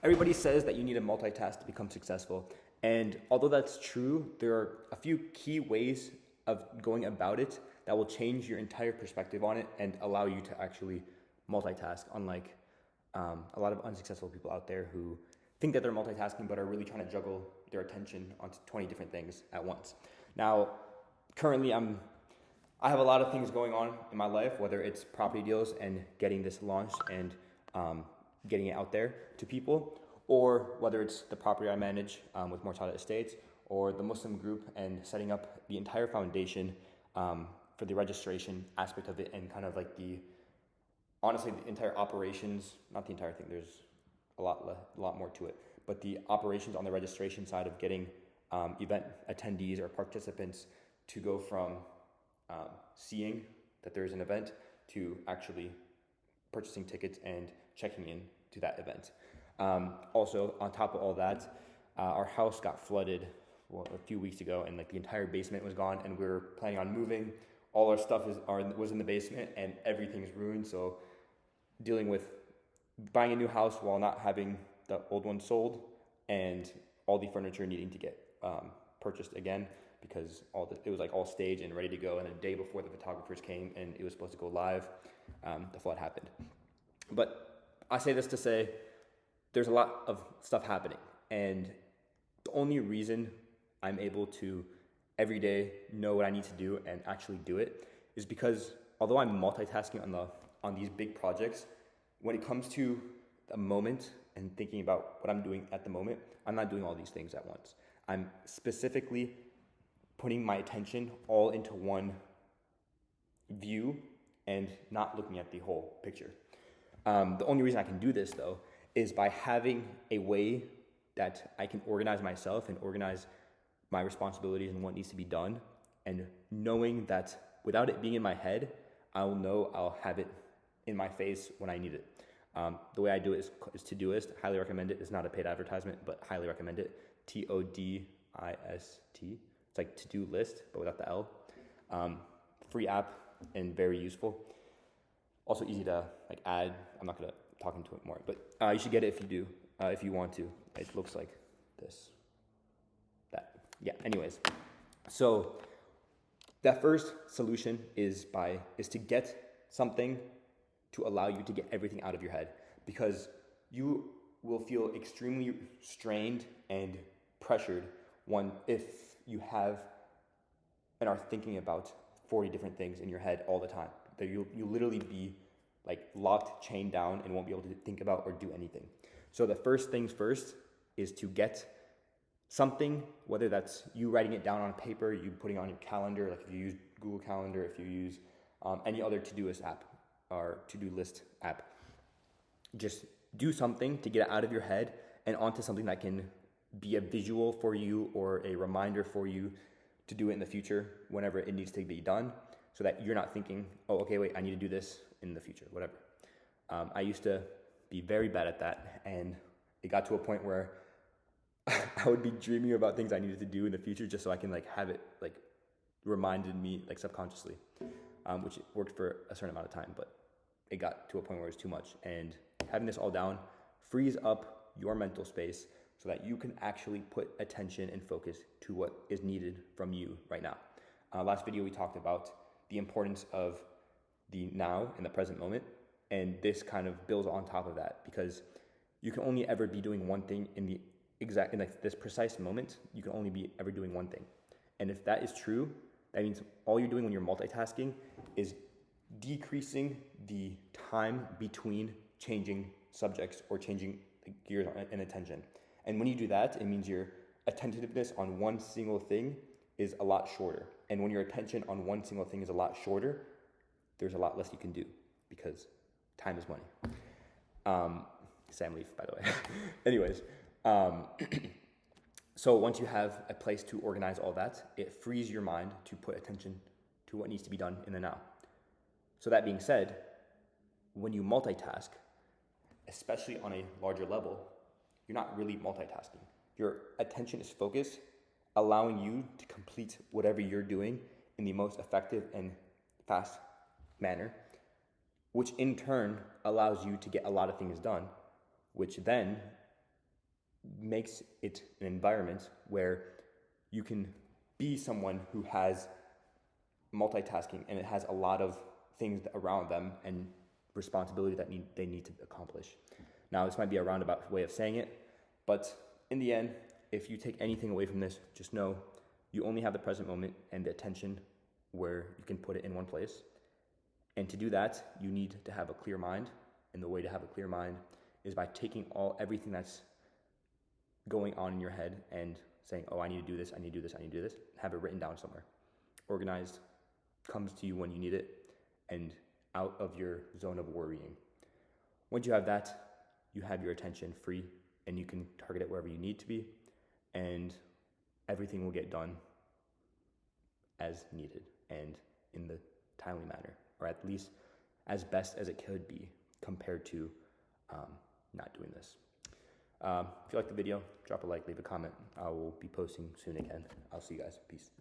everybody says that you need to multitask to become successful. And although that's true, there are a few key ways of going about it that will change your entire perspective on it and allow you to actually multitask, unlike a lot of unsuccessful people out there who think that they're multitasking but are really trying to juggle their attention onto 20 different things at once. Now, currently I have a lot of things going on in my life, whether it's property deals and getting this launched and getting it out there to people, or whether it's the property I manage with Mortada Estates, or the Muslim group and setting up the entire foundation for the registration aspect of it, and kind of like honestly the entire operations, not the entire thing, there's a lot more to it, but the operations on the registration side of getting event attendees or participants to go from seeing that there's an event to actually purchasing tickets and checking in to that event. Also, on top of all that, our house got flooded a few weeks ago, and like the entire basement was gone, and we were planning on moving. All our stuff was in the basement, and everything's ruined. So dealing with buying a new house while not having the old one sold, and all the furniture needing to get purchased again, because it was like all staged and ready to go, and a day before the photographers came and it was supposed to go live, the flood happened. But I say this to say there's a lot of stuff happening, and the only reason I'm able to every day know what I need to do and actually do it is because although I'm multitasking on these big projects, when it comes to a moment and thinking about what I'm doing at the moment, I'm not doing all these things at once. I'm specifically putting my attention all into one view and not looking at the whole picture. The only reason I can do this, though, is by having a way that I can organize myself and organize my responsibilities and what needs to be done, and knowing that without it being in my head, I'll know I'll have it in my face when I need it. The way I do it is Todoist. Highly recommend it. It's not a paid advertisement, but highly recommend it. Todist. It's like to-do list, but without the L. Free app and very useful. Also easy to like add. I'm not gonna talk into it more, but you should get it if you want to. It looks like this. Yeah, anyways. So that first solution is to get something to allow you to get everything out of your head, because you will feel extremely strained and pressured if you have and are thinking about 40 different things in your head all the time. That you'll literally be like locked, chained down, and won't be able to think about or do anything. So the first things first is to get something, whether that's you writing it down on paper, you putting it on your calendar, like if you use Google Calendar, if you use any other Todoist app or to-do list app. Just do something to get it out of your head and onto something that can be a visual for you or a reminder for you to do it in the future whenever it needs to be done, so that you're not thinking, oh, okay, wait, I need to do this in the future, whatever. I used to be very bad at that, and it got to a point where I would be dreaming about things I needed to do in the future just so I can like have it like reminded me like subconsciously, which worked for a certain amount of time, but it got to a point where it was too much. And having this all down frees up your mental space so that you can actually put attention and focus to what is needed from you right now. Last video, we talked about the importance of the now and the present moment, and this kind of builds on top of that, because you can only ever be doing one thing in like this precise moment. You can only be ever doing one thing. And if that is true, that means all you're doing when you're multitasking is decreasing the time between changing subjects or changing gears and attention. And when you do that, it means your attentiveness on one single thing is a lot shorter. And when your attention on one single thing is a lot shorter, there's a lot less you can do, because time is money. Sam Leaf, by the way. Anyways, so once you have a place to organize all that, it frees your mind to put attention to what needs to be done in the now. So that being said, when you multitask, especially on a larger level, you're not really multitasking. Your attention is focused, allowing you to complete whatever you're doing in the most effective and fast manner, which in turn allows you to get a lot of things done, which then makes it an environment where you can be someone who has multitasking and it has a lot of things around them and responsibility that they need to accomplish. Now, this might be a roundabout way of saying it, but in the end, if you take anything away from this, just know you only have the present moment and the attention where you can put it in one place. And to do that, you need to have a clear mind. And the way to have a clear mind is by taking everything that's going on in your head and saying, oh, I need to do this, I need to do this, I need to do this. Have it written down somewhere. Organized, comes to you when you need it, and out of your zone of worrying. Once you have that, you have your attention free and you can target it wherever you need to be, and everything will get done as needed and in the timely manner, or at least as best as it could be compared to not doing this. If you like the video, drop a like, leave a comment. I will be posting soon again. I'll see you guys. Peace.